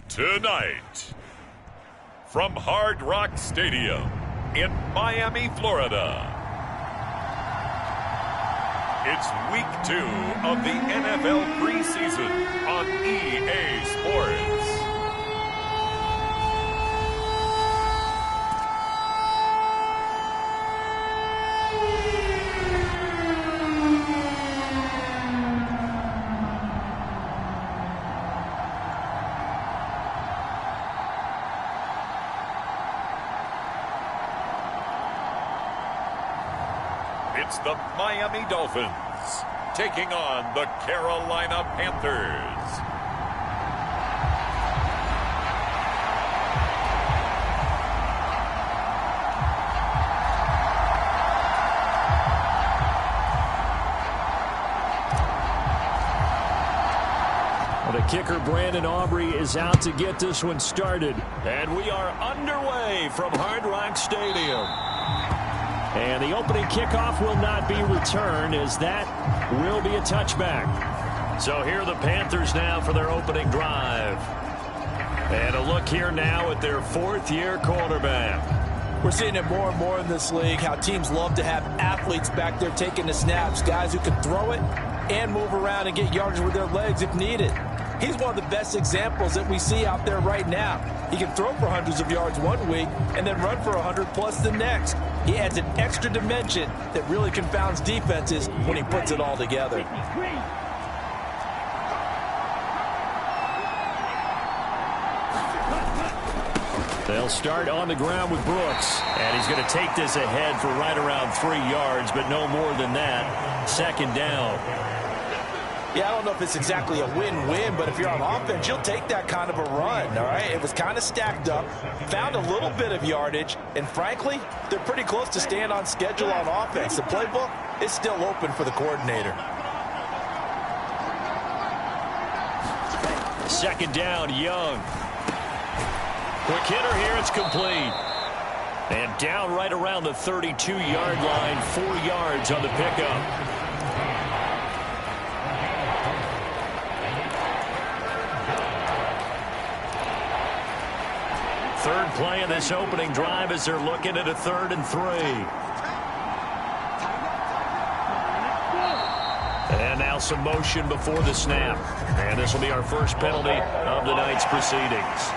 Tonight, from Hard Rock Stadium in Miami, Florida, it's Week 2 of the NFL preseason on EA Sports. It's the Miami Dolphins taking on the Carolina Panthers. Well, the kicker, Brandon Aubrey, is out to get this one started. And we are underway from Hard Rock Stadium. And the opening kickoff will not be returned, as that will be a touchback. So here are the Panthers now for their opening drive. And a look here now at their fourth-year quarterback. We're seeing it more and more in this league, how teams love to have athletes back there taking the snaps, guys who can throw it and move around and get yardage with their legs if needed. He's one of the best examples that we see out there right now. He can throw for hundreds of yards one week and then run for 100+ the next. He adds an extra dimension that really confounds defenses when he puts it all together. They'll start on the ground with Brooks. And he's going to take this ahead for right around 3 yards, but no more than that. Second down. Yeah, I don't know if it's exactly a win-win, but if you're on offense, you'll take that kind of a run, all right? It was kind of stacked up, found a little bit of yardage, and frankly, they're pretty close to staying on schedule on offense. The playbook is still open for the coordinator. Second down, Young. Quick hitter here, it's complete. And down right around the 32-yard line, 4 yards on the pickup. Third play of this opening drive as they're looking at a 3rd and 3. And now some motion before the snap. And this will be our first penalty of the night's proceedings.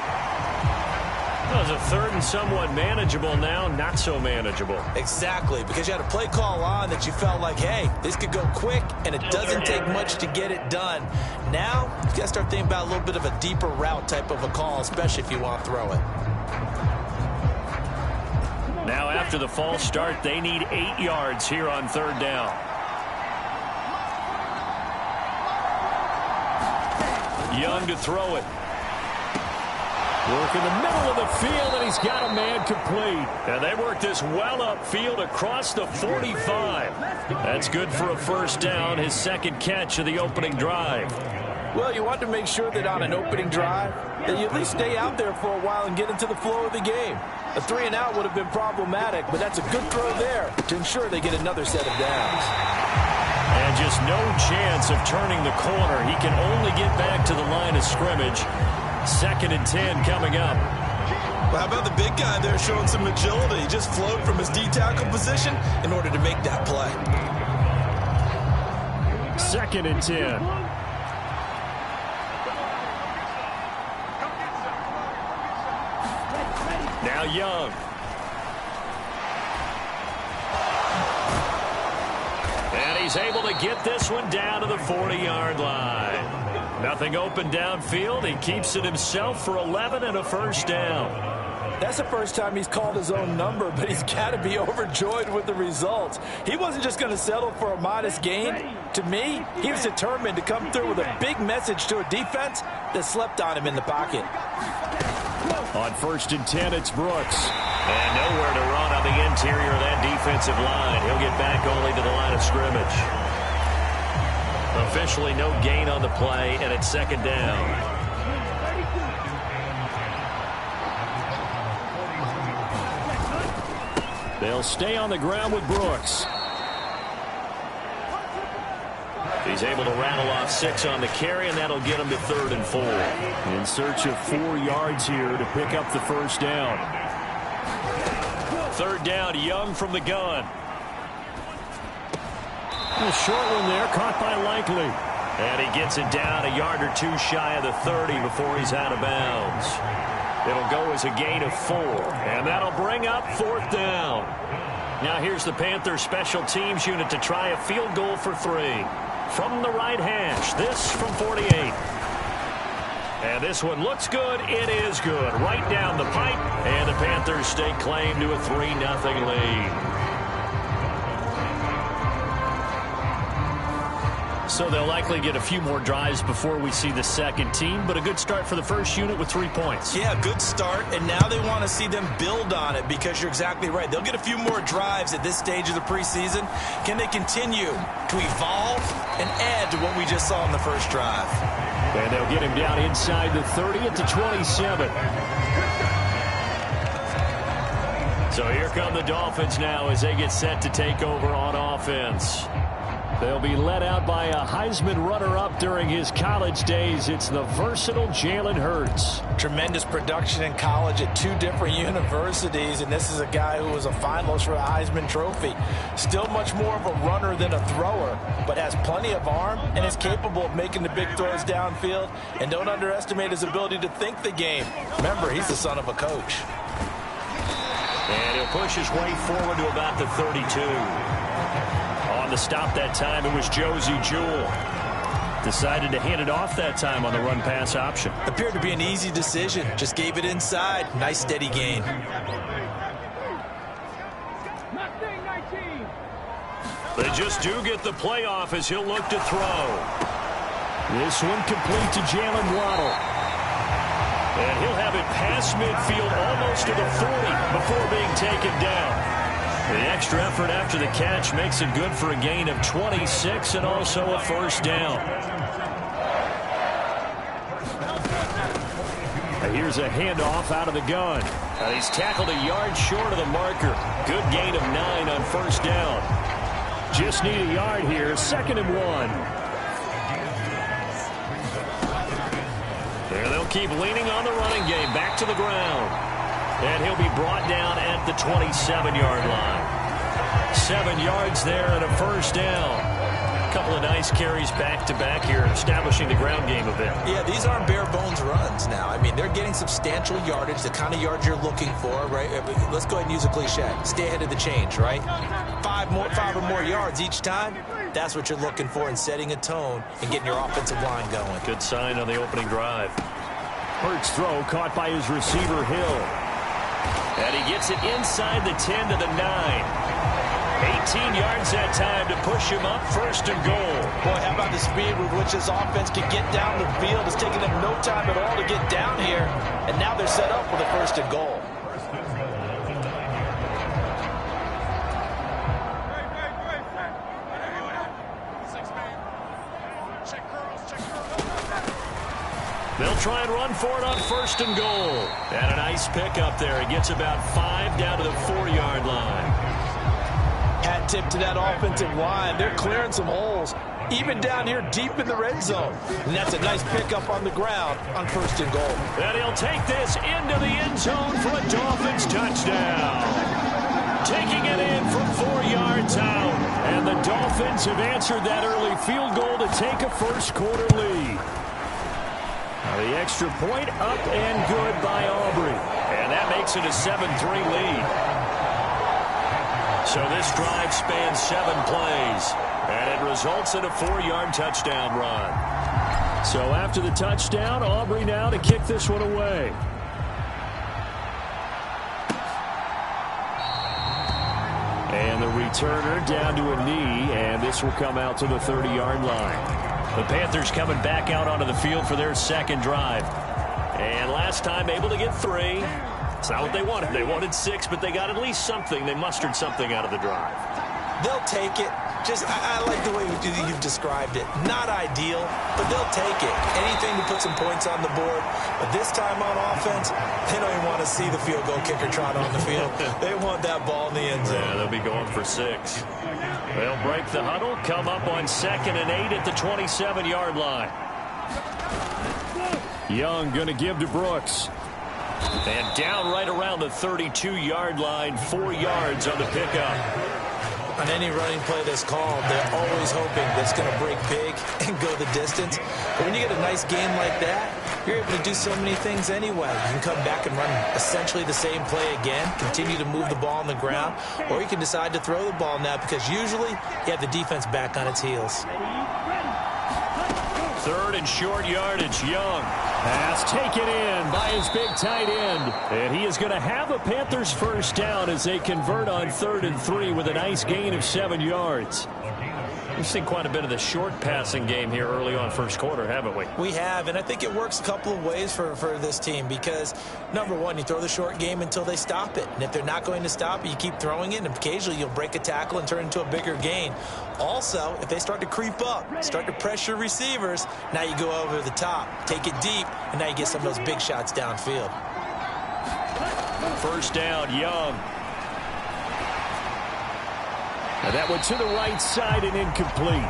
Well, it's a 3rd and somewhat manageable now, not so manageable. Exactly, because you had a play call on that you felt like, hey, this could go quick, and it doesn't take much to get it done. Now, you got to start thinking about a little bit of a deeper route type of a call, especially if you want to throw it. Now after the false start, they need 8 yards here on 3rd down. Young to throw it. Work in the middle of the field, and he's got a man complete. And they work this well upfield across the 45. That's good for a first down, his second catch of the opening drive. Well, you want to make sure that on an opening drive that you at least stay out there for a while and get into the flow of the game. A 3-and-out would have been problematic, but that's a good throw there to ensure they get another set of downs. And just no chance of turning the corner. He can only get back to the line of scrimmage. 2nd and 10 coming up. Well, how about the big guy there showing some agility? He just flowed from his D-tackle position in order to make that play. 2nd and 10. Now Young. And he's able to get this one down to the 40-yard line. Nothing open downfield. He keeps it himself for 11 and a first down. That's the first time he's called his own number, but he's got to be overjoyed with the results. He wasn't just going to settle for a modest gain. To me, he was determined to come through with a big message to a defense that slept on him in the pocket. On 1st and 10, it's Brooks. And nowhere to run on the interior of that defensive line. He'll get back only to the line of scrimmage. Officially no gain on the play, and it's 2nd down. They'll stay on the ground with Brooks. He's able to rattle off 6 on the carry, and that'll get him to 3rd and 4. In search of 4 yards here to pick up the first down. 3rd down, Young from the gun. A short one there, caught by Likely. And he gets it down a yard or 2 shy of the 30 before he's out of bounds. It'll go as a gain of 4, and that'll bring up 4th down. Now here's the Panthers special teams unit to try a field goal for 3. From the right hash, this from 48. And this one looks good. It is good. Right down the pipe, and the Panthers stake claim to a 3-0 lead. So they'll likely get a few more drives before we see the second team, but a good start for the first unit with 3 points. Yeah, good start, and now they want to see them build on it because you're exactly right. They'll get a few more drives at this stage of the preseason. Can they continue to evolve and add to what we just saw in the first drive? And they'll get him down inside the 30 at the 27. So here come the Dolphins now as they get set to take over on offense. They'll be led out by a Heisman runner-up during his college days. It's the versatile Jalen Hurts. Tremendous production in college at 2 different universities, and this is a guy who was a finalist for the Heisman Trophy. Still much more of a runner than a thrower, but has plenty of arm and is capable of making the big throws downfield. And don't underestimate his ability to think the game. Remember, he's the son of a coach. And he'll push his way forward to about the 32. On the stop that time, it was Josie Jewell. Decided to hand it off that time on the run-pass option. Appeared to be an easy decision. Just gave it inside. Nice, steady gain. They just do get the playoff as he'll look to throw. This one complete to Jalen Waddle. And he'll have it past midfield almost to the 40 before being taken down. The extra effort after the catch makes it good for a gain of 26 and also a first down. Here's a handoff out of the gun. And he's tackled a yard short of the marker. Good gain of 9 on first down. Just need a yard here. 2nd and 1. There they'll keep leaning on the running game. Back to the ground. And he'll be brought down at the 27-yard line. 7 yards there and a first down. A couple of nice carries back-to-back here, establishing the ground game a bit. Yeah, these aren't bare-bones runs now. I mean, they're getting substantial yardage, the kind of yards you're looking for, right? Let's go ahead and use a cliche. Stay ahead of the change, right? 5 or more yards each time. That's what you're looking for in setting a tone and getting your offensive line going. Good sign on the opening drive. Hurts throw caught by his receiver, Hill. And he gets it inside the 10 to the 9. 18 yards that time to push him up 1st and goal. Boy, how about the speed with which this offense can get down the field? It's taking them no time at all to get down here. And now they're set up for the 1st and goal. They'll try and run for it on 1st and goal. And a nice pickup there. He gets about 5 down to the 4-yard line. Hat tip to that offensive line. They're clearing some holes, even down here deep in the red zone. And that's a nice pickup on the ground on 1st and goal. And he'll take this into the end zone for a Dolphins touchdown. Taking it in from 4 yards out. And the Dolphins have answered that early field goal to take a first-quarter lead. The extra point up and good by Aubrey. And that makes it a 7-3 lead. So this drive spans 7 plays. And it results in a 4-yard touchdown run. So after the touchdown, Aubrey now to kick this one away. And the returner down to a knee, and this will come out to the 30-yard line. The Panthers coming back out onto the field for their 2nd drive. And last time able to get 3. It's not what they wanted. They wanted 6, but they got at least something. They mustered something out of the drive. They'll take it. I like the way you've described it. Not ideal, but they'll take it. Anything to put some points on the board. But this time on offense, they don't even want to see the field goal kicker trot on the field. They want that ball in the end zone. Yeah, they'll be going for 6. They'll break the huddle, come up on 2nd and 8 at the 27-yard line. Young going to give to Brooks. And down right around the 32-yard line, 4 yards on the pickup. On any running play that's called, they're always hoping that it's going to break big and go the distance. But when you get a nice game like that, you're able to do so many things anyway. You can come back and run essentially the same play again, continue to move the ball on the ground, or you can decide to throw the ball now because usually you have the defense back on its heels. 3rd and short yardage. Young. Pass taken in by his big tight end. And he is going to have a Panthers first down as they convert on 3rd and 3 with a nice gain of 7 yards. We've seen quite a bit of the short passing game here early on first quarter, haven't we? We have, and I think it works a couple of ways for this team because, number one, you throw the short game until they stop it. And if they're not going to stop it, you keep throwing it, and occasionally you'll break a tackle and turn it into a bigger gain. Also, if they start to creep up, start to pressure receivers, now you go over the top, take it deep, and now you get some of those big shots downfield. First down, Young. And that one to the right side and incomplete.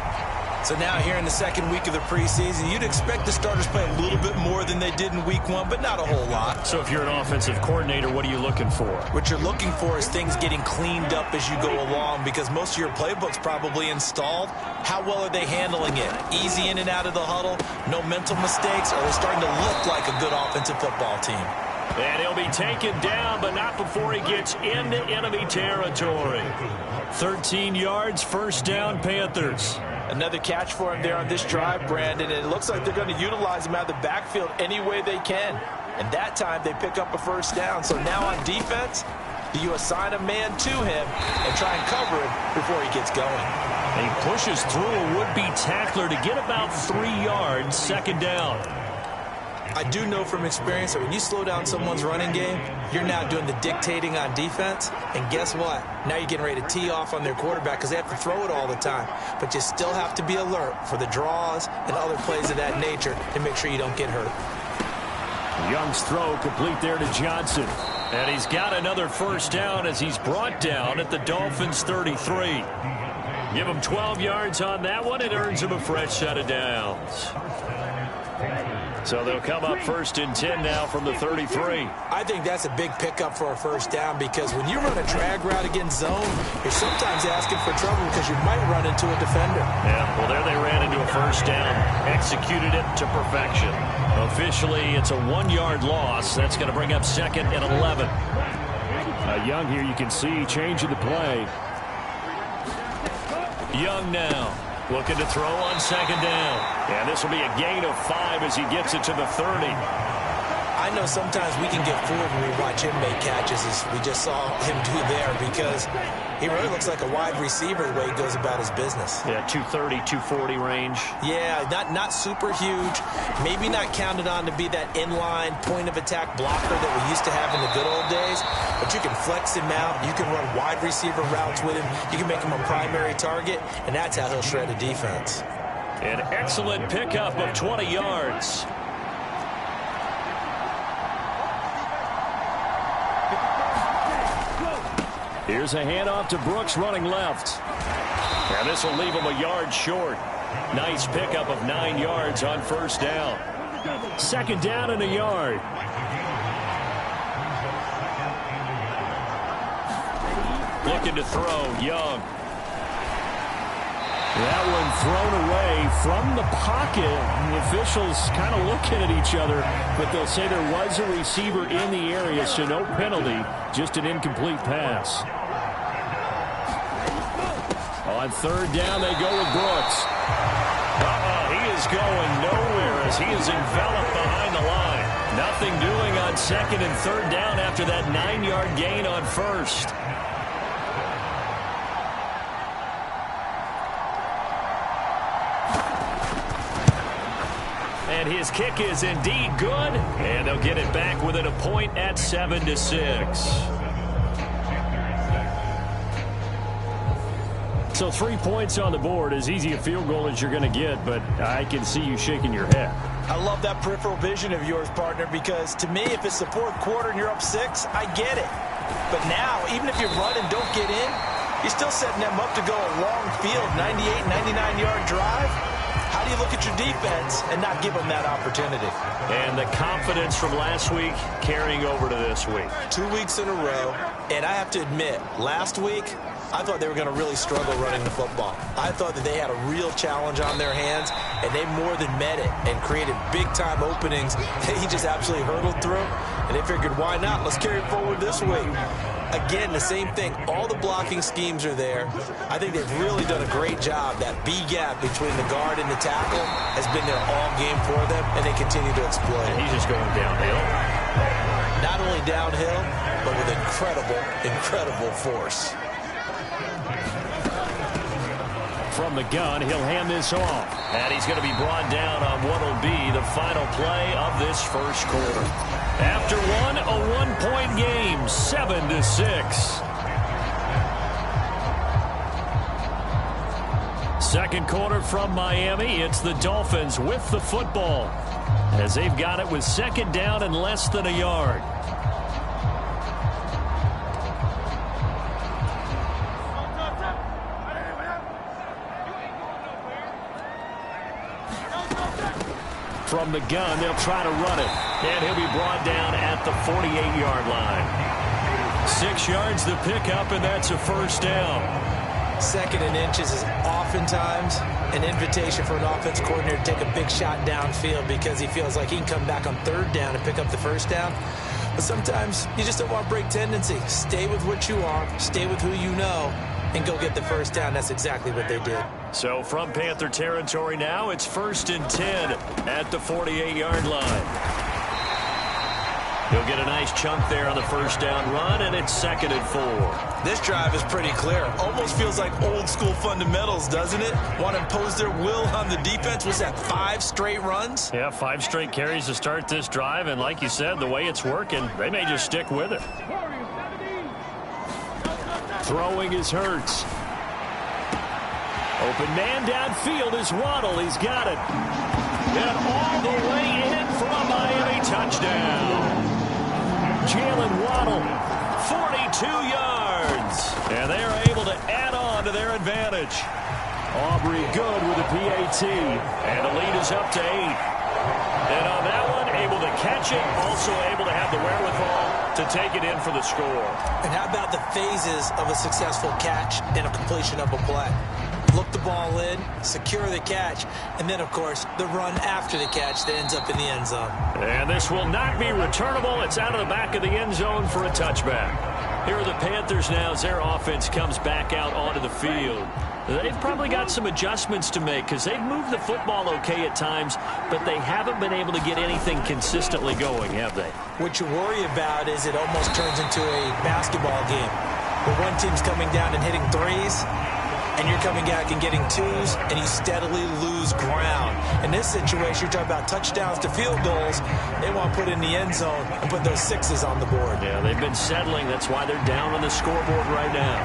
So now here in the second week of the preseason, you'd expect the starters play a little bit more than they did in week 1, but not a whole lot. So if you're an offensive coordinator, what are you looking for? What you're looking for is things getting cleaned up as you go along because most of your playbook's probably installed. How well are they handling it? Easy in and out of the huddle, no mental mistakes, or are they starting to look like a good offensive football team? And he'll be taken down, but not before he gets into enemy territory. 13 yards, first down, Panthers. Another catch for him there on this drive, Brandon, and it looks like they're going to utilize him out of the backfield any way they can. And that time they pick up a first down. So now on defense, do you assign a man to him and try and cover him before he gets going? He pushes through a would-be tackler to get about 3 yards, second down. I do know from experience that when you slow down someone's running game, you're now doing the dictating on defense. And guess what? Now you're getting ready to tee off on their quarterback because they have to throw it all the time. But you still have to be alert for the draws and other plays of that nature to make sure you don't get hurt. Young's throw complete there to Johnson. And he's got another first down as he's brought down at the Dolphins' 33. Give him 12 yards on that one. It earns him a fresh set of downs. So they'll come up 1st and 10 now from the 33. I think that's a big pickup for a first down because when you run a drag route against zone, you're sometimes asking for trouble because you might run into a defender. Yeah, well, there they ran into a first down, executed it to perfection. Officially, it's a 1-yard loss. That's going to bring up 2nd and 11. Young here, you can see changing the play. Young now. Looking to throw on 2nd down. And this will be a gain of 5 as he gets it to the 30. I know sometimes we can get fooled when we watch him make catches as we just saw him do there because he really looks like a wide receiver the way he goes about his business. Yeah, 230, 240 range. Yeah, not super huge. Maybe not counted on to be that inline point-of-attack blocker that we used to have in the good old days. But you can flex him out. You can run wide receiver routes with him. You can make him a primary target, and that's how he'll shred a defense. An excellent pickup of 20 yards. Here's a handoff to Brooks running left. And this will leave him a yard short. Nice pickup of 9 yards on first down. 2nd down and a yard. Looking to throw, Young. That one thrown away from the pocket. The officials kind of looking at each other, but they'll say there was a receiver in the area, so no penalty, just an incomplete pass. On 3rd down, they go with Brooks. He is going nowhere as he is enveloped behind the line. Nothing doing on 2nd and 3rd down after that 9-yard gain on 1st. And his kick is indeed good, and they'll get it back within a point at 7-6. So 3 points on the board, as easy a field goal as you're going to get, but I can see you shaking your head. I love that peripheral vision of yours, partner, because to me, if it's the fourth quarter and you're up 6, I get it. But now, even if you run and don't get in, you're still setting them up to go a long field, 98, 99-yard drive. How do you look at your defense and not give them that opportunity? And the confidence from last week carrying over to this week. 2 weeks in a row, and I have to admit, last week, I thought they were going to really struggle running the football. I thought that they had a real challenge on their hands, and they more than met it and created big-time openings that he just absolutely hurdled through. And they figured, why not? Let's carry it forward this week. Again, the same thing. All the blocking schemes are there. I think they've really done a great job. That B gap between the guard and the tackle has been there all game for them, and they continue to exploit it. He's just going downhill. Not only downhill, but with incredible, incredible force. From the gun, he'll hand this off. And he's going to be brought down on what will be the final play of this first quarter. After one, a one-point game, 7-6. Second quarter from Miami. It's the Dolphins with the football, as they've got it with second down and less than a yard. From the gun, they'll try to run it. And he'll be brought down at the 48-yard line. 6 yards to pick up, and that's a first down. Second and inches is oftentimes an invitation for an offense coordinator to take a big shot downfield because he feels like he can come back on third down and pick up the first down. But sometimes you just don't want to break tendency. Stay with what you are, stay with who you know, and go get the first down. That's exactly what they did. So from Panther territory now, it's 1st and 10 at the 48-yard line. He'll get a nice chunk there on the first down run, and it's 2nd and 4. This drive is pretty clear. Almost feels like old school fundamentals, doesn't it? Want to impose their will on the defense. Was that 5 straight runs? Yeah, 5 straight carries to start this drive, and like you said, the way it's working, they may just stick with it. Throwing is Hurts. Open man downfield is Waddle. He's got it. And all the way in for a Miami touchdown. Jalen Waddle, 42 yards. And they are able to add on to their advantage. Aubrey good with a PAT. And the lead is up to 8. And on that one, able to catch it. Also able to have the wherewithal to take it in for the score. And how about the phases of a successful catch and a completion of a play? Look the ball in, secure the catch, and then, of course, the run after the catch that ends up in the end zone. And this will not be returnable. It's out of the back of the end zone for a touchback. Here are the Panthers now as their offense comes back out onto the field. They've probably got some adjustments to make because they've moved the football okay at times, but they haven't been able to get anything consistently going, have they? What you worry about is it almost turns into a basketball game where one team's coming down and hitting threes, and you're coming back and getting twos, and you steadily lose ground. In this situation, you're talking about touchdowns to field goals. They want to put in the end zone and put those 6s on the board. Yeah, they've been settling. That's why they're down on the scoreboard right now.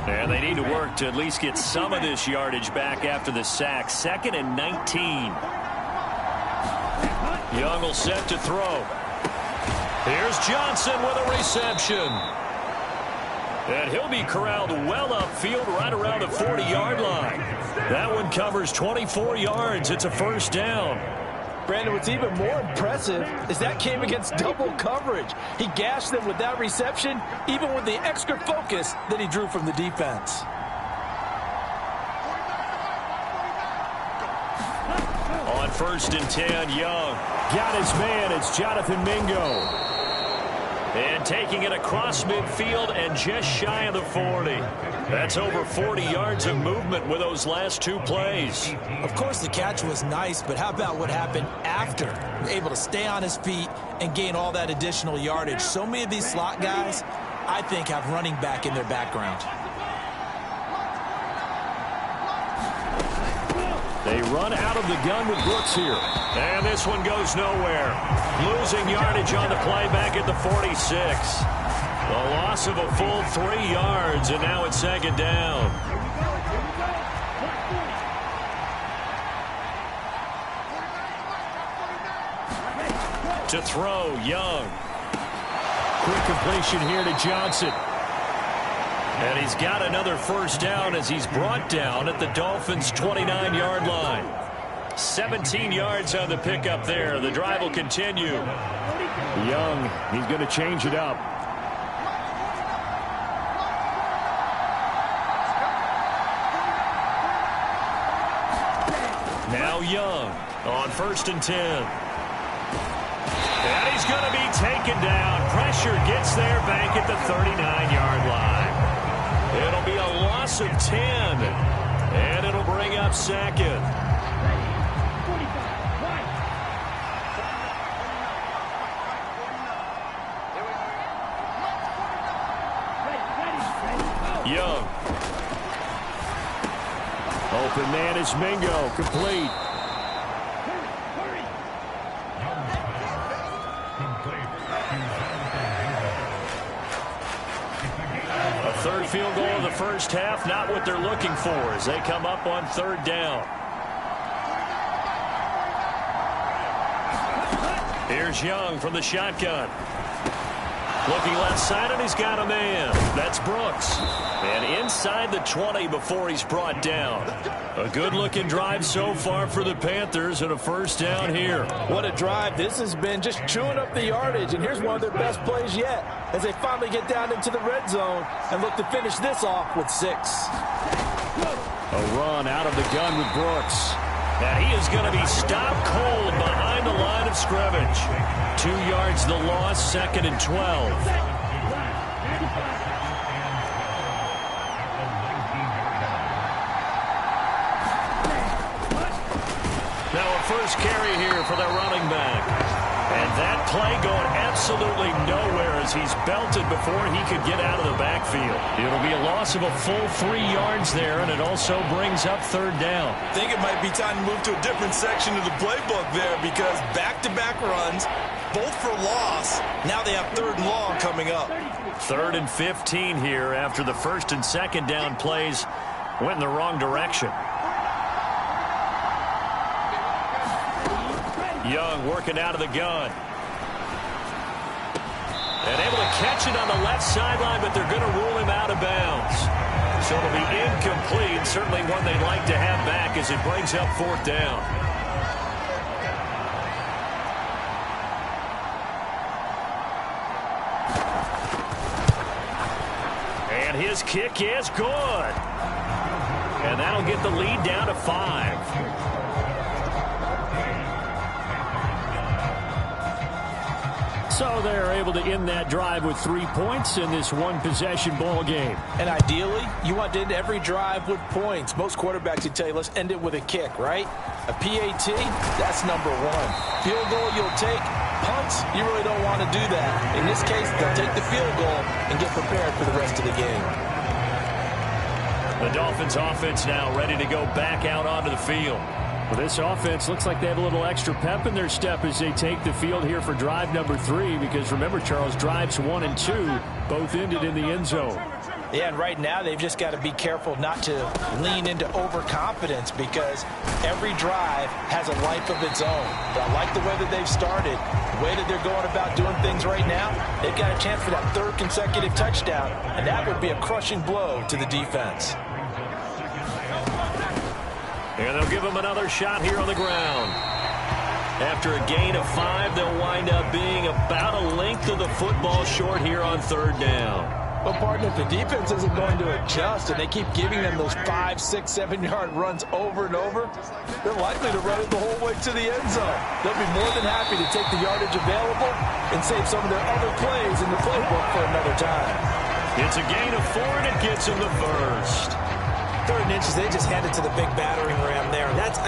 And they need to work to at least get some of this yardage back after the sack. 2nd and 19. Young will set to throw. Here's Johnson with a reception. And he'll be corralled well upfield right around the 40-yard line. That one covers 24 yards. It's a first down. Brandon, what's even more impressive is that came against double coverage. He gashed them with that reception, even with the extra focus that he drew from the defense. On 1st and 10, Young got his man. It's Jonathan Mingo. And taking it across midfield and just shy of the 40. That's over 40 yards of movement with those last 2 plays. Of course, the catch was nice, but how about what happened after? Able to stay on his feet and gain all that additional yardage. So many of these slot guys, I think, have running back in their background. They run out of the gun with Brooks here. And this one goes nowhere. Losing yardage on the play back at the 46. A loss of a full 3 yards, and now it's 2nd down. To throw, Young. Quick completion here to Johnson. And he's got another 1st down as he's brought down at the Dolphins' 29-yard line. 17 yards on the pickup there. The drive will continue. Young, he's going to change it up. Now Young on 1st and 10. And he's going to be taken down. Pressure gets there back at the 39-yard line. It'll be a loss of 10. And it'll bring up 2nd. Young. Open man is Mingo. Complete. A 3rd field goal of the 1st half, not what they're looking for as they come up on 3rd down. Here's Young from the shotgun. Looking left side, and he's got a man. That's Brooks. And inside the 20 before he's brought down. A good-looking drive so far for the Panthers, and a 1st down here. What a drive. This has been just chewing up the yardage, and here's one of their best plays yet as they finally get down into the red zone and look to finish this off with 6. A run out of the gun with Brooks. Now he is going to be stopped cold behind the line of scrimmage. 2 yards the loss, 2nd and 12. Now a 1st carry here for their running back. And that play going absolutely nowhere as he's belted before he could get out of the backfield. It'll be a loss of a full 3 yards there, and it also brings up 3rd down. I think it might be time to move to a different section of the playbook there because back-to-back runs, both for loss. Now they have 3rd and long coming up. 3rd and 15 here after the 1st and 2nd down plays went in the wrong direction. Young working out of the gun. And able to catch it on the left sideline, but they're going to rule him out of bounds. So it'll be incomplete. Certainly one they'd like to have back as it brings up 4th down. And his kick is good. And that'll get the lead down to 5. So they're able to end that drive with 3 points in this one-possession ball game. And ideally, you want to end every drive with points. Most quarterbacks would tell you, let's end it with a kick, right? A PAT, that's number 1. Field goal, you'll take. Punts, you really don't want to do that. In this case, they'll take the field goal and get prepared for the rest of the game. The Dolphins offense now ready to go back out onto the field. Well, this offense looks like they have a little extra pep in their step as they take the field here for drive number 3, because remember, Charles, drives 1 and 2 both ended in the end zone. Yeah, and right now they've just got to be careful not to lean into overconfidence because every drive has a life of its own. But I like the way that they've started, the way that they're going about doing things right now. They've got a chance for that 3rd consecutive touchdown, and that would be a crushing blow to the defense. And they'll give him another shot here on the ground. After a gain of 5, they'll wind up being about a length of the football short here on 3rd down. Well, partner, if the defense isn't going to adjust and they keep giving them those 5, 6, 7-yard runs over and over, they're likely to run it the whole way to the end zone. They'll be more than happy to take the yardage available and save some of their other plays in the playbook for another time. It's a gain of 4, and it gets him the 1st. 3rd and inches, they just hand it to the big battering ram there. That's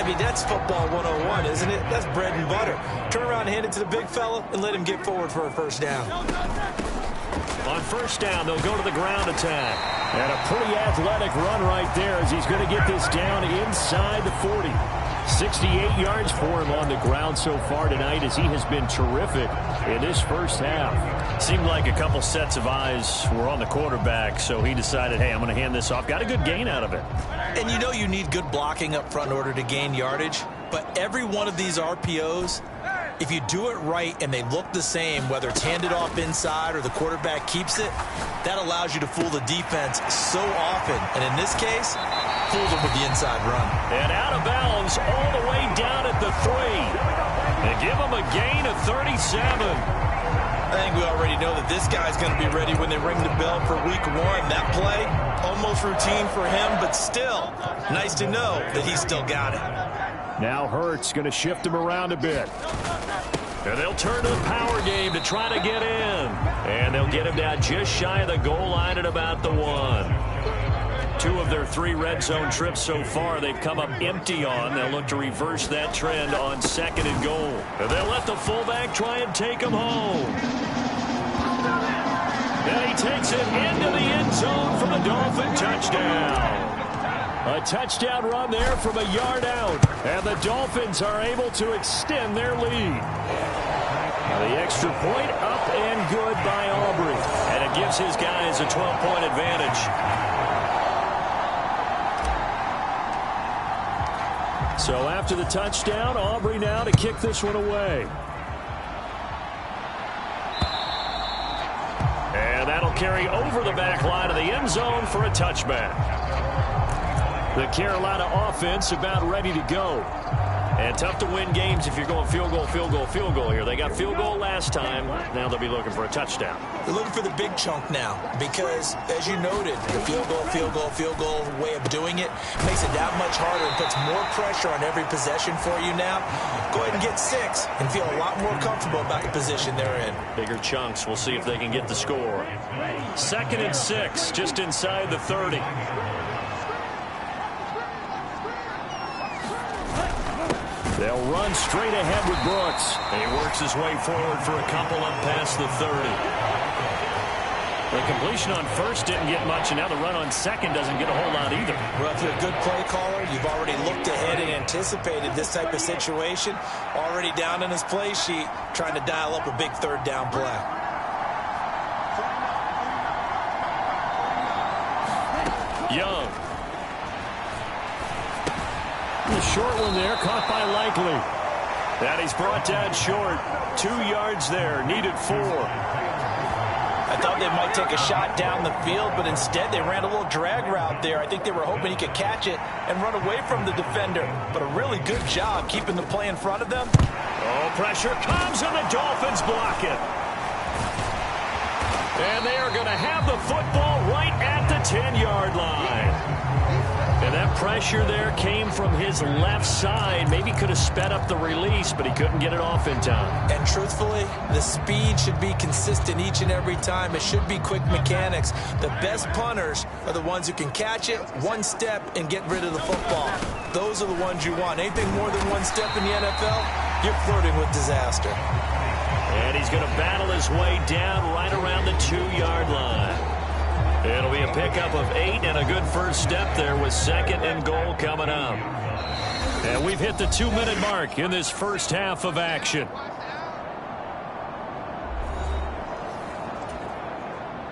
football 101, isn't it? That's bread and butter. Turn around and hand it to the big fella and let him get forward for a 1st down. On 1st down, they'll go to the ground attack. And a pretty athletic run right there as he's going to get this down inside the 40. 68 yards for him on the ground so far tonight as he has been terrific in this first half. Seemed like a couple sets of eyes were on the quarterback, so he decided, hey, I'm going to hand this off. Got a good gain out of it. And you know you need good blocking up front in order to gain yardage, but every one of these RPOs, if you do it right and they look the same, whether it's handed off inside or the quarterback keeps it, that allows you to fool the defense so often. And in this case, fool them with the inside run. And out of bounds all the way down at the 3. And give him a gain of 37. I think we already know that this guy's going to be ready when they ring the bell for week 1. That play, almost routine for him, but still, nice to know that he's still got it. Now Hurts going to shift him around a bit. And they'll turn to the power game to try to get in. And they'll get him down just shy of the goal line at about the 1. 2 of their 3 red zone trips so far they've come up empty on. They'll look to reverse that trend on 2nd and goal. And they'll let the fullback try and take him home. And he takes it into the end zone for the Dolphin touchdown. A touchdown run there from a yard out. And the Dolphins are able to extend their lead. The extra point up and good by Aubrey. And it gives his guys a 12-point advantage. So after the touchdown, Aubrey now to kick this one away. And that'll carry over the back line of the end zone for a touchback. The Carolina offense about ready to go. And tough to win games if you're going field goal, field goal, field goal here. They got field goal last time. Now they'll be looking for a touchdown. They're looking for the big chunk now because, as you noted, the field goal, field goal, field goal way of doing it makes it that much harder and puts more pressure on every possession for you now. Go ahead and get 6 and feel a lot more comfortable about the position they're in. Bigger chunks. We'll see if they can get the score. 2nd and 6, just inside the 30. They'll run straight ahead with Brooks. And he works his way forward for a couple up past the 30. The completion on 1st didn't get much, and now the run on 2nd doesn't get a whole lot either. Well, if you're a good play caller, you've already looked ahead and anticipated this type of situation. Already down in his play sheet, trying to dial up a big 3rd down play. Young. The short one there, caught by Likely. That he's brought down short. 2 yards there, needed 4. I thought they might take a shot down the field, but instead they ran a little drag route there. I think they were hoping he could catch it and run away from the defender. But a really good job keeping the play in front of them. Oh, pressure comes, and the Dolphins block it. And they are going to have the football right at the 10-yard line. And that pressure there came from his left side. Maybe could have sped up the release, but he couldn't get it off in time. And truthfully, the speed should be consistent each and every time. It should be quick mechanics. The best punters are the ones who can catch it, 1 step, and get rid of the football. Those are the ones you want. Anything more than 1 step in the NFL, you're flirting with disaster. And he's going to battle his way down right around the 2-yard line. It'll be a pickup of 8 and a good first step there with 2nd and goal coming up. And we've hit the 2-minute mark in this first half of action.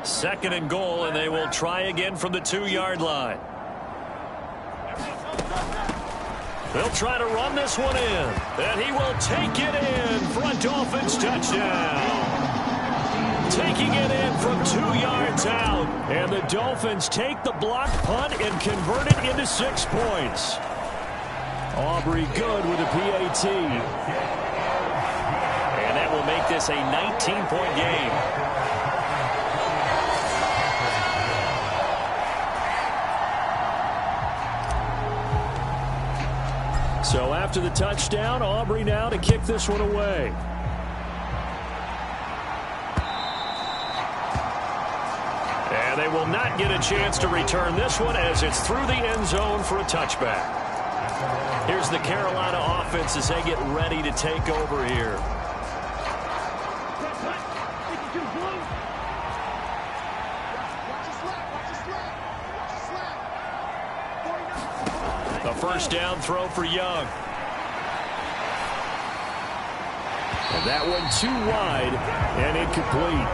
2nd and goal, and they will try again from the 2-yard line. They'll try to run this one in, and he will take it in for a Dolphins touchdown. Taking it in from 2 yards out. And the Dolphins take the block punt and convert it into 6 points. Aubrey good with a PAT. And that will make this a 19-point game. So after the touchdown, Aubrey now to kick this one away. And they will not get a chance to return this one as it's through the end zone for a touchback. Here's the Carolina offense as they get ready to take over here. A first down throw for Young. And that one too wide and incomplete.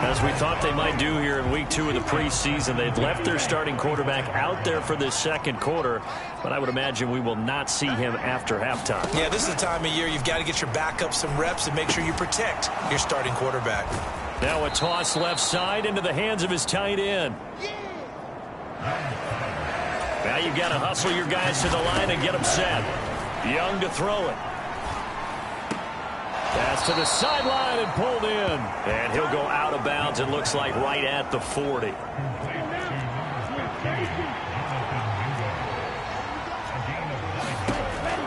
As we thought they might do here in week 2 of the preseason, they've left their starting quarterback out there for this second quarter, but I would imagine we will not see him after halftime. Yeah, this is the time of year you've got to get your backup some reps and make sure you protect your starting quarterback. Now a toss left side into the hands of his tight end. Now you've got to hustle your guys to the line and get them set. Young to throw it. Pass to the sideline and pulled in. And he'll go out of bounds, it looks like, right at the 40.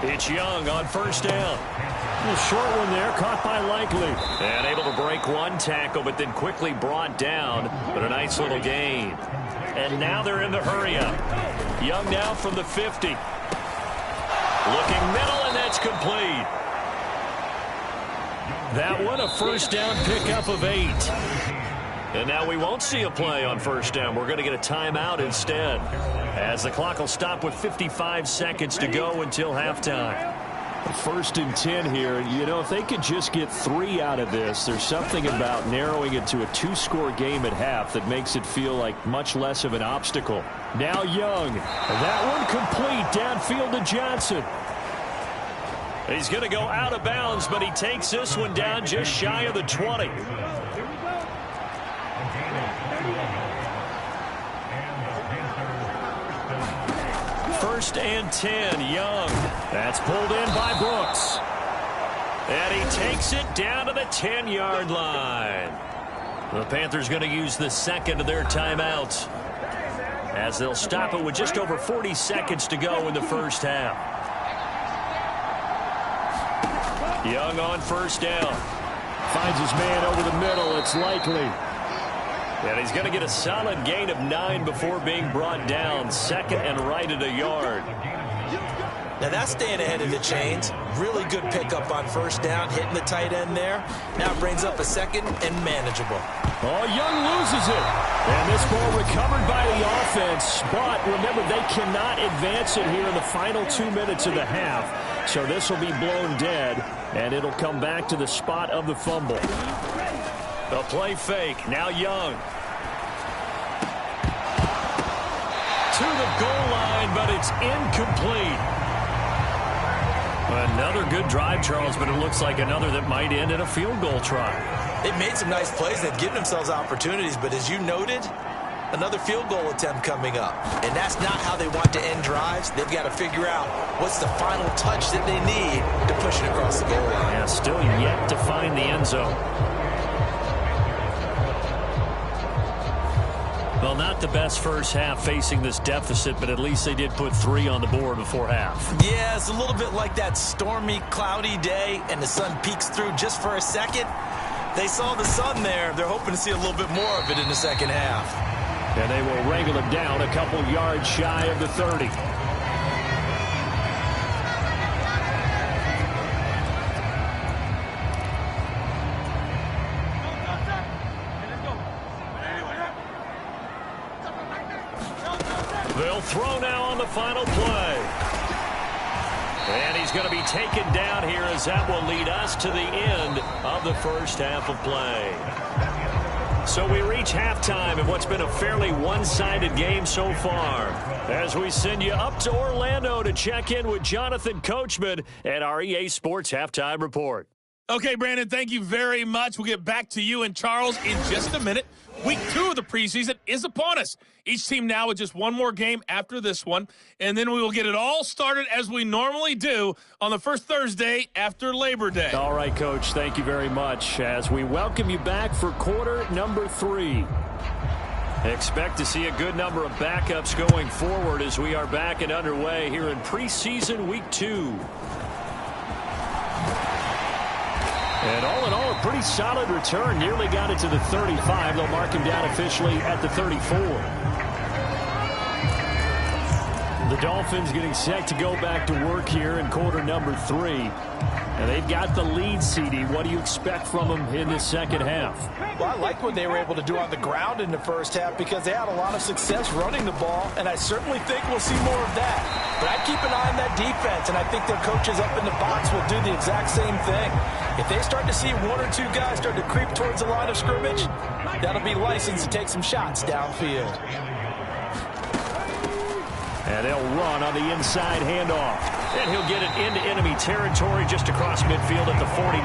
It's Young on first down. A short one there, caught by Likely. And able to break one tackle, but then quickly brought down. But a nice little gain. And now they're in the hurry-up. Young now from the 50. Looking middle, and that's complete. That one, a first down pickup of 8. And now we won't see a play on first down. We're going to get a timeout instead, as the clock will stop with 55 seconds to go until halftime. First and 10 here. You know, if they could just get 3 out of this, there's something about narrowing it to a 2-score game at half that makes it feel like much less of an obstacle. Now Young. That one complete downfield to Johnson. He's going to go out of bounds, but he takes this one down just shy of the 20. First and 10, Young. That's pulled in by Brooks. And he takes it down to the 10-yard line. The Panthers going to use the second of their timeouts, as they'll stop it with just over 40 seconds to go in the first half. Young on first down. Finds his man over the middle. It's Likely. And he's going to get a solid gain of 9 before being brought down. Second and right at a yard. Now that's staying ahead of the chains. Really good pickup on first down, hitting the tight end there. Now it brings up a second and manageable. Oh, Young loses it. And this ball recovered by the offense. But remember, they cannot advance it here in the final 2 minutes of the half. So this will be blown dead, and it'll come back to the spot of the fumble. The play fake. Now Young. To the goal line, but it's incomplete. Another good drive, Charles, but it looks like another that might end in a field goal try. They've made some nice plays. They've given themselves opportunities, but as you noted, another field goal attempt coming up. And that's not how they want to end drives. They've got to figure out what's the final touch that they need to push it across the goal line. Yeah, still yet to find the end zone. Well, not the best first half facing this deficit, but at least they did put 3 on the board before half. Yeah, it's a little bit like that stormy, cloudy day, and the sun peeks through just for a second. They saw the sun there. They're hoping to see a little bit more of it in the second half. And they will wrangle it down a couple yards shy of the 30. They'll throw now on the final play. And he's going to be taken down here, as that will lead us to the end of the first half of play. So we reach halftime in what's been a fairly one-sided game so far, as we send you up to Orlando to check in with Jonathan Coachman at our EA Sports Halftime Report. Okay, Brandon, thank you very much. We'll get back to you and Charles in just a minute. Week 2 of the preseason is upon us. Each team now with just one more game after this one, and then we will get it all started as we normally do on the first Thursday after Labor Day. All right, Coach, thank you very much as we welcome you back for quarter number 3. Expect to see a good number of backups going forward as we are back and underway here in preseason week 2. And all in all, a pretty solid return. Nearly got it to the 35. They'll mark him down officially at the 34. The Dolphins getting set to go back to work here in quarter number 3. And they've got the lead, CD. What do you expect from them in the second half? Well, I like what they were able to do on the ground in the first half because they had a lot of success running the ball, and I certainly think we'll see more of that. But I keep an eye on that defense, and I think their coaches up in the box will do the exact same thing. If they start to see one or two guys start to creep towards the line of scrimmage, that'll be license to take some shots downfield. And they'll run on the inside handoff. And he'll get it into enemy territory just across midfield at the 49.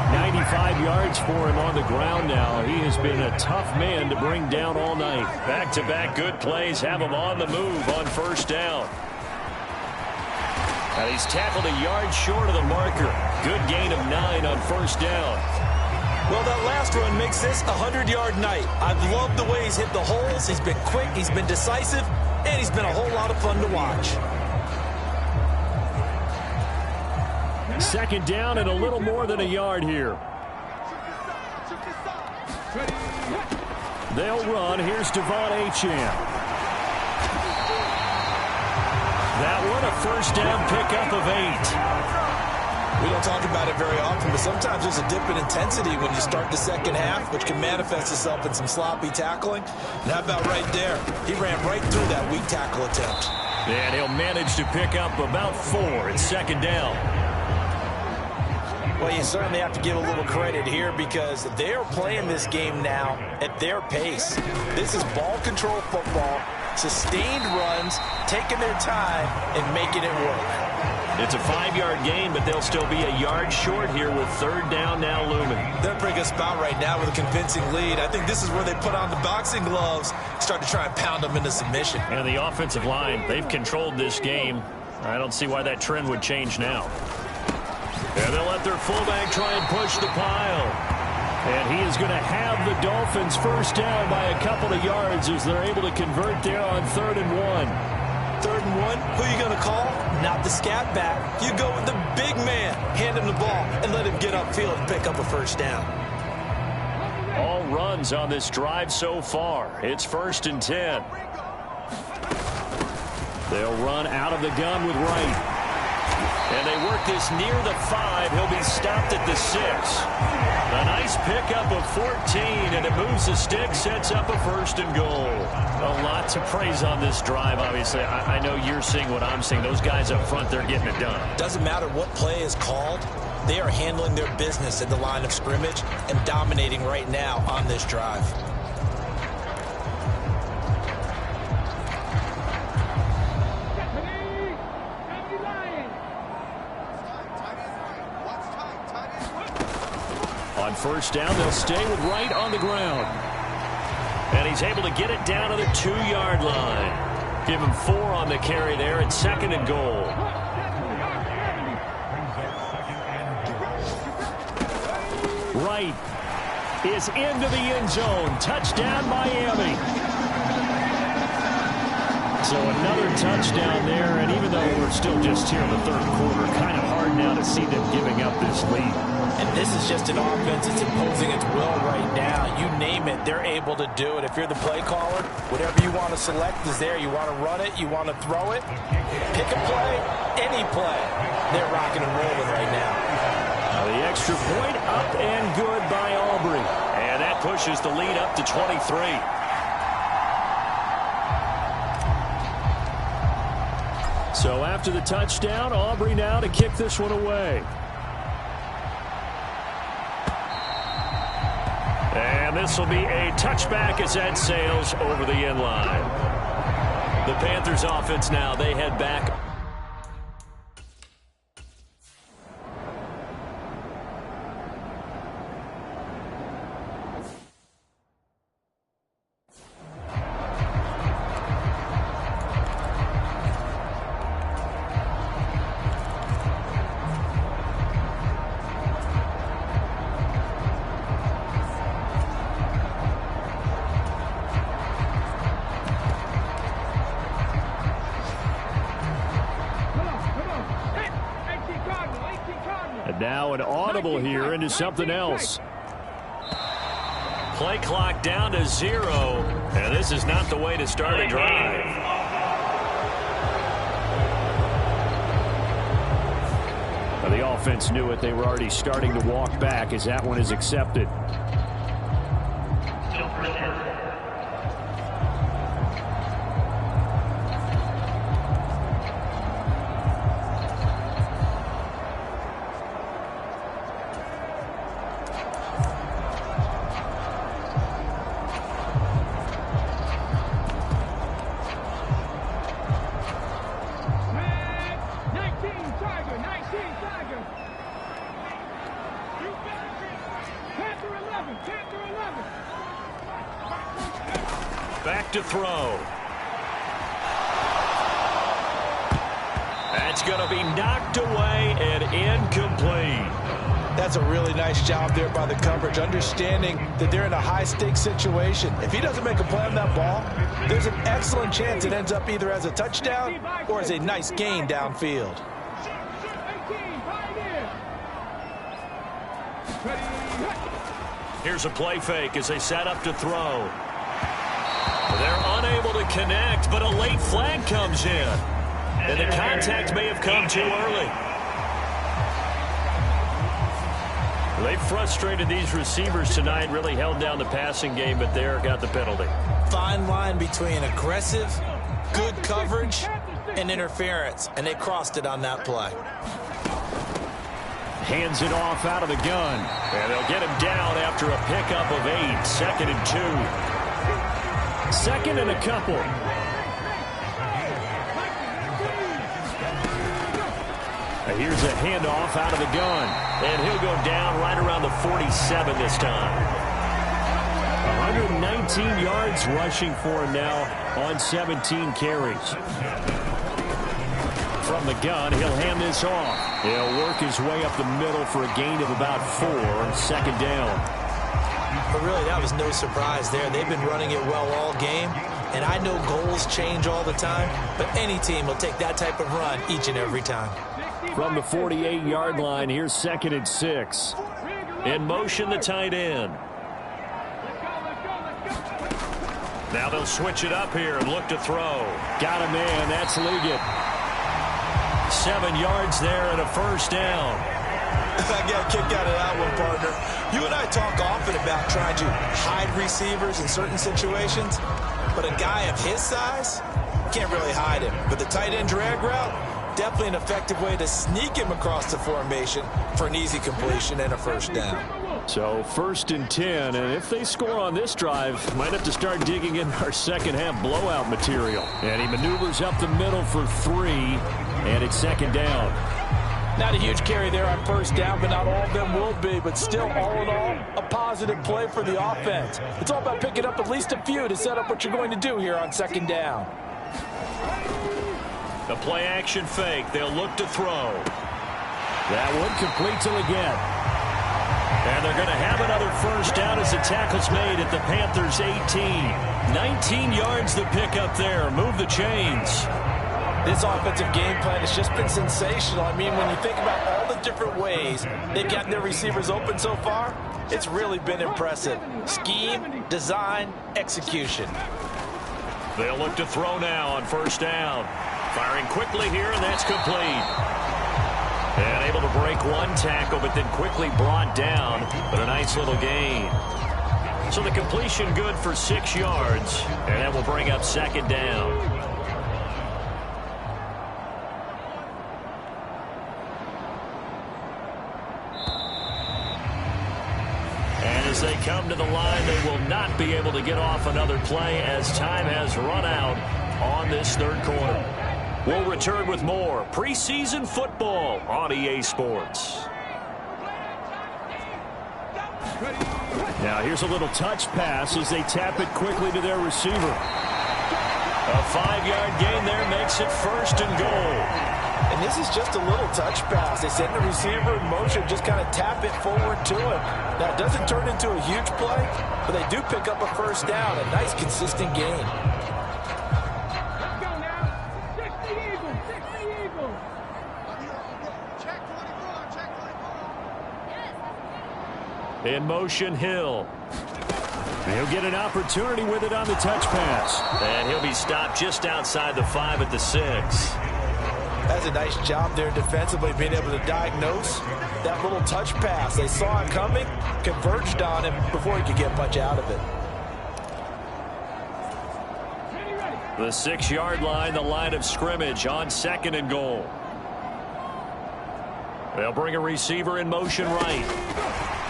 95 yards for him on the ground now. He has been a tough man to bring down all night. Back-to-back good plays have him on the move on first down. And he's tackled a yard short of the marker. Good gain of 9 on first down. Well, that last run makes this a 100-yard night. I've loved the way he's hit the holes. He's been quick. He's been decisive. And he's been a whole lot of fun to watch. Second down and a little more than a yard here. They'll run. Here's Devon Achane. That one a first down pickup of 8. We don't talk about it very often, but sometimes there's a dip in intensity when you start the second half, which can manifest itself in some sloppy tackling. And how about right there? He ran right through that weak tackle attempt. And he'll manage to pick up about 4 at second down. Well, you certainly have to give a little credit here because they are playing this game now at their pace. This is ball control football, sustained runs, taking their time, and making it work. It's a 5-yard gain, but they'll still be a yard short here with third down now looming. They're in a pretty good spot right now with a convincing lead. I think this is where they put on the boxing gloves, start to try and pound them into submission. And the offensive line, they've controlled this game. I don't see why that trend would change now. And they'll let their fullback try and push the pile. And he is going to have the Dolphins first down by a couple of yards as they're able to convert there on 3rd and 1. 3rd and 1, who are you going to call? Not the scat back. You go with the big man. Hand him the ball and let him get upfield and pick up a first down. All runs on this drive so far. It's 1st and 10. They'll run out of the gun with Wright. And they work this near the 5. He'll be stopped at the 6. A nice pickup of 14, and it moves the stick, sets up a 1st and goal. A lot to praise on this drive, obviously. I know you're seeing what I'm seeing. Those guys up front, they're getting it done. Doesn't matter what play is called. They are handling their business at the line of scrimmage and dominating right now on this drive. On first down, they'll stay with Wright on the ground. And he's able to get it down to the 2-yard line. Give him 4 on the carry there at 2nd and goal. Wright is into the end zone. Touchdown, Miami. So another touchdown there, and even though we're still just here in the 3rd quarter, kind of hard now to see them giving up this lead. And this is just an offense that's imposing its will right now. You name it, they're able to do it. If you're the play caller, whatever you want to select is there. You want to run it, you want to throw it, pick a play, any play. They're rocking and rolling right now. The extra point up and good by Aubrey. And that pushes the lead up to 23. So after the touchdown, Aubrey now to kick this one away. And this will be a touchback as that sails over the end line. The Panthers offense now, they head back. Now an audible here into something else. Play clock down to 0. And this is not the way to start a drive. The offense knew it. They were already starting to walk back as that one is accepted. Back to throw. That's going to be knocked away and incomplete. That's a really nice job there by the coverage, understanding that they're in a high-stakes situation. If he doesn't make a play on that ball, there's an excellent chance it ends up either as a touchdown or as a nice gain downfield. Here's a play fake as they set up to throw. They're unable to connect, but a late flag comes in. And the contact may have come too early. They frustrated these receivers tonight, really held down the passing game, but there got the penalty. Fine line between aggressive, good coverage, and interference, and they crossed it on that play. Hands it off out of the gun. And they'll get him down after a pickup of 8, 2nd and 2. 2nd and a couple. Here's a handoff out of the gun. And he'll go down right around the 47 this time. 119 yards rushing for him now on 17 carries. From the gun, he'll hand this off. He'll work his way up the middle for a gain of about 4 on 2nd down. But really, that was no surprise there. They've been running it well all game. And I know goals change all the time, but any team will take that type of run each and every time. From the 48-yard line, here's 2nd and 6. In motion, the tight end. Now they'll switch it up here and look to throw. Got a man. That's Liggett. 7 yards there and a 1st down. I got a kick out of that one, partner. You and I talk often about trying to hide receivers in certain situations, but a guy of his size can't really hide him. But the tight end drag route, definitely an effective way to sneak him across the formation for an easy completion and a 1st down. So 1st and 10, and if they score on this drive, might have to start digging in our second-half blowout material. And he maneuvers up the middle for 3, and it's 2nd down. Not a huge carry there on 1st down, but not all of them will be. But still, all in all, a positive play for the offense. It's all about picking up at least a few to set up what you're going to do here on 2nd down. The play-action fake. They'll look to throw. That one complete to Liggett. And they're going to have another 1st down as the tackle's made at the Panthers' 18. 19 yards the pickup there. Move the chains. This offensive game plan has just been sensational. I mean, when you think about all the different ways they've gotten their receivers open so far, it's really been impressive. Scheme, design, execution. They'll look to throw now on 1st down. Firing quickly here, and that's complete. And able to break one tackle, but then quickly brought down. But a nice little gain. So the completion good for 6 yards, and that will bring up 2nd down. As they come to the line, they will not be able to get off another play as time has run out on this 3rd quarter. We'll return with more preseason football on EA Sports. Now here's a little touch pass as they tap it quickly to their receiver. A 5-yard gain there makes it 1st and goal. And this is just a little touch pass. They send the receiver in motion, just kind of tap it forward to him. Now, it doesn't turn into a huge play, but they do pick up a 1st down, a nice, consistent gain. In motion, Hill. He'll get an opportunity with it on the touch pass. And he'll be stopped just outside the 5 at the 6. does a nice job there defensively, being able to diagnose that little touch pass. They saw it coming, converged on him before he could get much out of it. The 6-yard line, the line of scrimmage on 2nd and goal. They'll bring a receiver in motion right.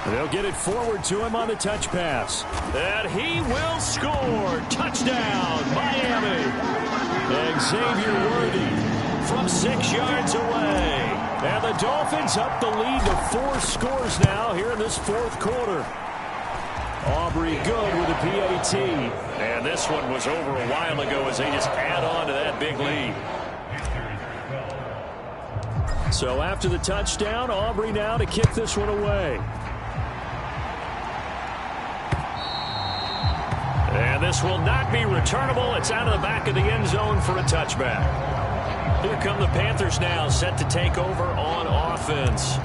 They'll get it forward to him on the touch pass. And he will score. Touchdown, Miami. Xavier Worthy from 6 yards away. And the Dolphins up the lead to 4 scores now here in this 4th quarter. Aubrey good with a PAT. And this one was over a while ago as they just add on to that big lead. So after the touchdown, Aubrey now to kick this one away. And this will not be returnable. It's out of the back of the end zone for a touchback. Here come the Panthers now, set to take over on offense.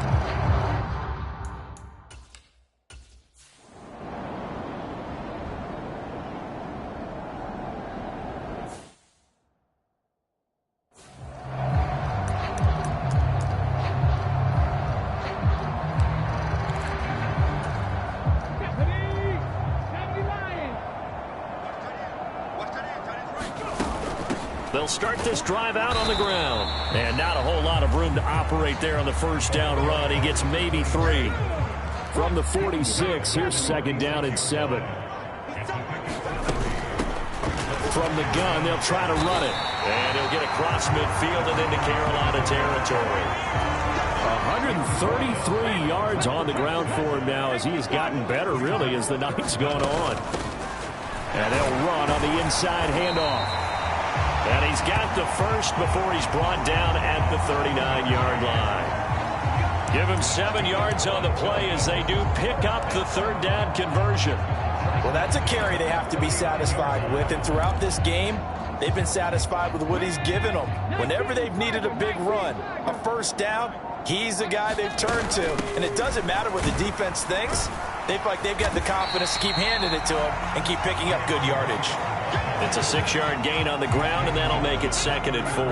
They'll start this drive out on the ground. And not a whole lot of room to operate there on the first down run. He gets maybe 3. From the 46, here's 2nd down and 7. From the gun, they'll try to run it. And he'll get across midfield and into Carolina territory. 133 yards on the ground for him now as he has gotten better, really, as the night's gone on. And they'll run on the inside handoff. And he's got the first before he's brought down at the 39-yard line. Give him 7 yards on the play as they do pick up the 3rd down conversion. Well, that's a carry they have to be satisfied with. And throughout this game, they've been satisfied with what he's given them. Whenever they've needed a big run, a first down, he's the guy they've turned to. And it doesn't matter what the defense thinks. They feel like they've got the confidence to keep handing it to him and keep picking up good yardage. It's a 6-yard gain on the ground, and that'll make it 2nd and 4.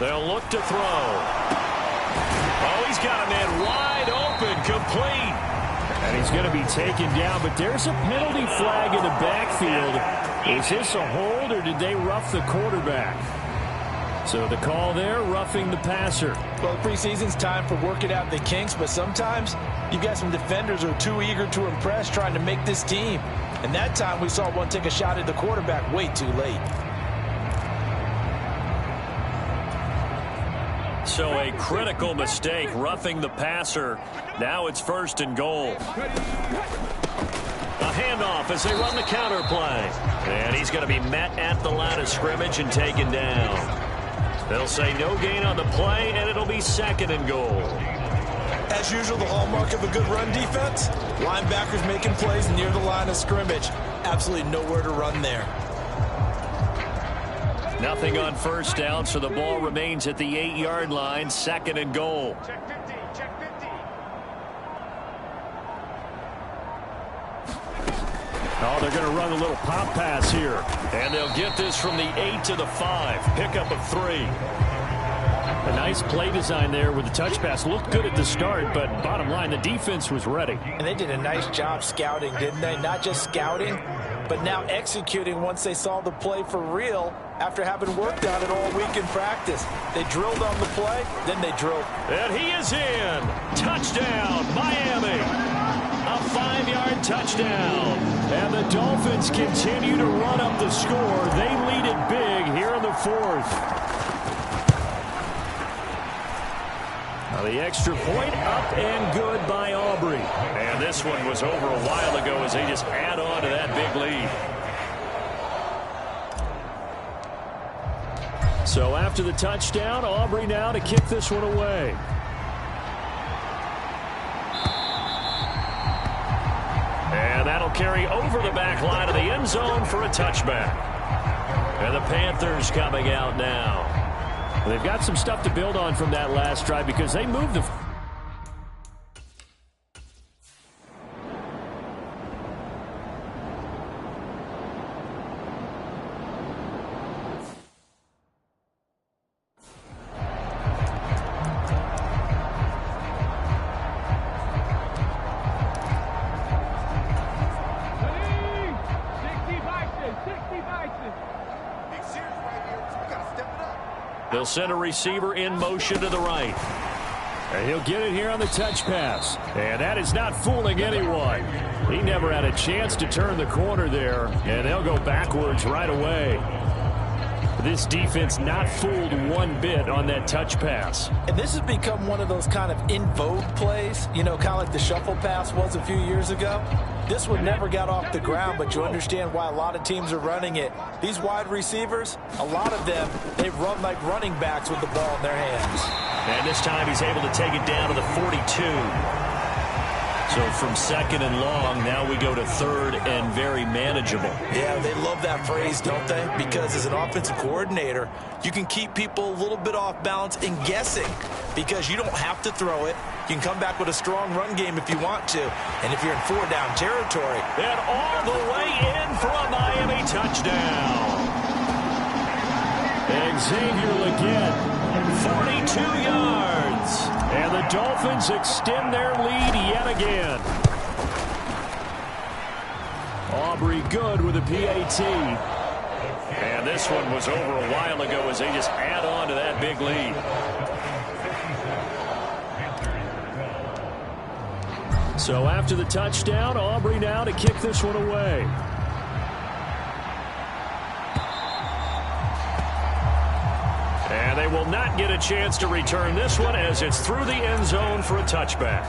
They'll look to throw. Oh, he's got a man wide open, complete. And he's going to be taken down, but there's a penalty flag in the backfield. Is this a hold, or did they rough the quarterback? So the call there, roughing the passer. Well, the preseason's time for working out the kinks, but sometimes you've got some defenders who are too eager to impress trying to make this team. And that time we saw one take a shot at the quarterback way too late. So a critical mistake, roughing the passer. Now it's 1st and goal. A handoff as they run the counter play. And he's going to be met at the line of scrimmage and taken down. They'll say no gain on the play, and it'll be 2nd and goal. As usual, the hallmark of a good run defense, linebackers making plays near the line of scrimmage. Absolutely nowhere to run there. Nothing on first down, so the ball remains at the 8-yard line, 2nd and goal. Oh, they're going to run a little pop pass here. And they'll get this from the 8 to the 5. Pickup of 3. A nice play design there with the touch pass. Looked good at the start, but bottom line, the defense was ready. And they did a nice job scouting, didn't they? Not just scouting, but now executing once they saw the play for real after having worked on it all week in practice. They drilled on the play, then they drilled. And he is in. Touchdown, Miami. A 5-yard touchdown. And the Dolphins continue to run up the score. They lead it big here in the 4th. Now the extra point up and good by Aubrey. And this one was over a while ago as they just add on to that big lead. So after the touchdown, Aubrey now to kick this one away. And that'll carry over the back line of the end zone for a touchback. And the Panthers coming out now. They've got some stuff to build on from that last drive because they moved the... They'll send a receiver in motion to the right. And he'll get it here on the touch pass. And that is not fooling anyone. He never had a chance to turn the corner there, and they'll go backwards right away. This defense not fooled one bit on that touch pass. And this has become one of those kind of in vogue plays, you know, kind of like the shuffle pass was a few years ago. This one never got off the ground, but you understand why a lot of teams are running it. These wide receivers, a lot of them, they run like running backs with the ball in their hands. And this time he's able to take it down to the 42. So from second and long, now we go to third and very manageable. Yeah, they love that phrase, don't they? Because as an offensive coordinator, you can keep people a little bit off balance and guessing because you don't have to throw it. You can come back with a strong run game if you want to. And if you're in 4-down territory. And all the way in for a Miami touchdown. Xavier Legette, 42 yards. And the Dolphins extend their lead yet again. Aubrey good with a PAT. And this one was over a while ago as they just add on to that big lead. So after the touchdown, Aubrey now to kick this one away. And they will not get a chance to return this one as it's through the end zone for a touchback.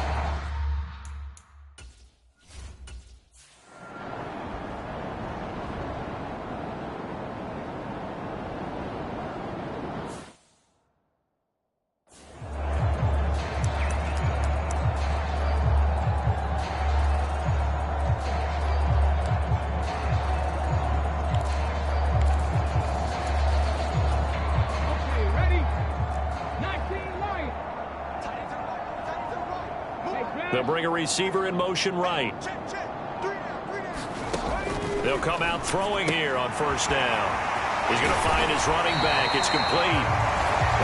They'll bring a receiver in motion right. They'll come out throwing here on first down. He's going to find his running back. It's complete.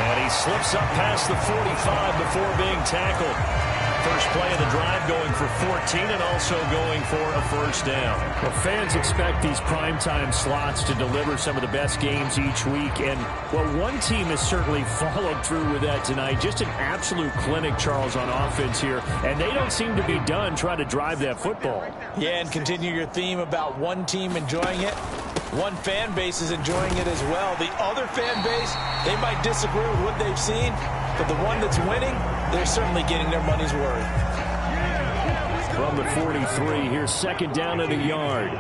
And he slips up past the 45 before being tackled. First play of the drive going for 14 and also going for a first down. Well, fans expect these primetime slots to deliver some of the best games each week. And, well, one team has certainly followed through with that tonight. Just an absolute clinic, Charles, on offense here. And they don't seem to be done trying to drive that football. Yeah, and continue your theme about one team enjoying it. One fan base is enjoying it as well. The other fan base, they might disagree with what they've seen, but the one that's winning, they're certainly getting their money's worth. From the 43, here's second down at a yard.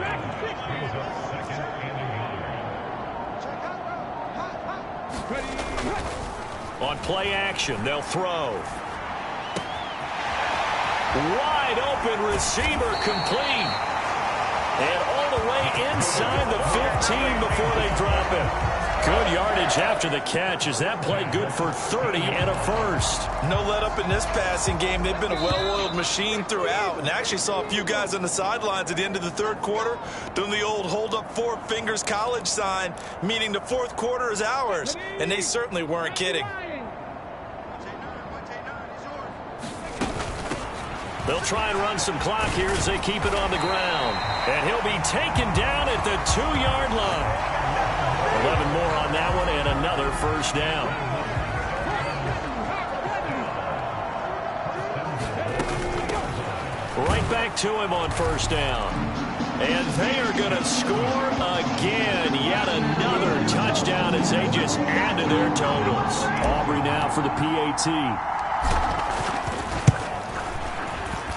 On play action, they'll throw. Wide open receiver complete. And all the way inside the 15 before they drop it. Good yardage after the catch as that play good for 30 and a first. No let up in this passing game. They've been a well-oiled machine throughout, and actually saw a few guys on the sidelines at the end of the third quarter doing the old hold up four fingers college sign, meaning the fourth quarter is ours, and they certainly weren't kidding. They'll try and run some clock here as they keep it on the ground. And he'll be taken down at the 2-yard line. 11 more on that one and another first down. Right back to him on first down. And they are going to score again. Yet another touchdown as they just add to their totals. Aubrey now for the PAT.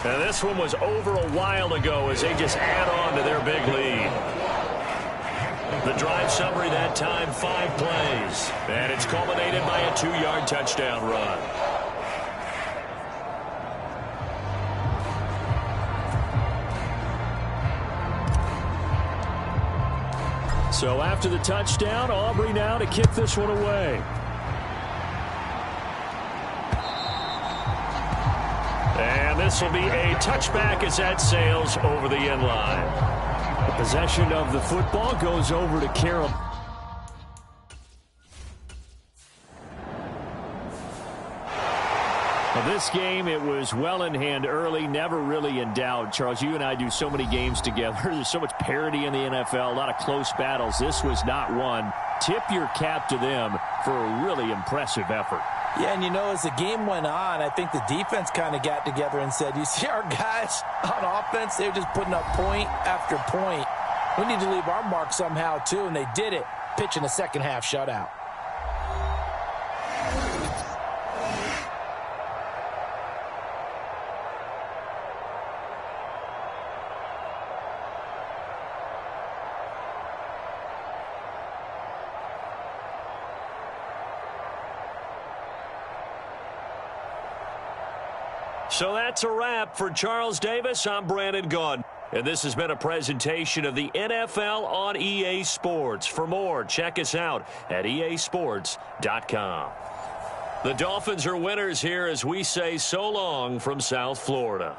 And this one was over a while ago as they just add on to their big lead. The drive summary that time, 5 plays. And it's culminated by a 2-yard touchdown run. So after the touchdown, Aubrey now to kick this one away. And this will be a touchback as that sails over the end line. The possession of the football goes over to Carroll. Well, this game, it was well in hand early, never really in doubt. Charles, you and I do so many games together. There's so much parity in the NFL, a lot of close battles. This was not one tip your cap to them for a really impressive effort. Yeah, and as the game went on, I think the defense kind of got together and said, you see our guys on offense, they're just putting up point after point. We need to leave our mark somehow, too, and they did it, pitching a second-half shutout. So that's a wrap for Charles Davis. I'm Brandon Gaudin. And this has been a presentation of the NFL on EA Sports. For more, check us out at easports.com. The Dolphins are winners here as we say so long from South Florida.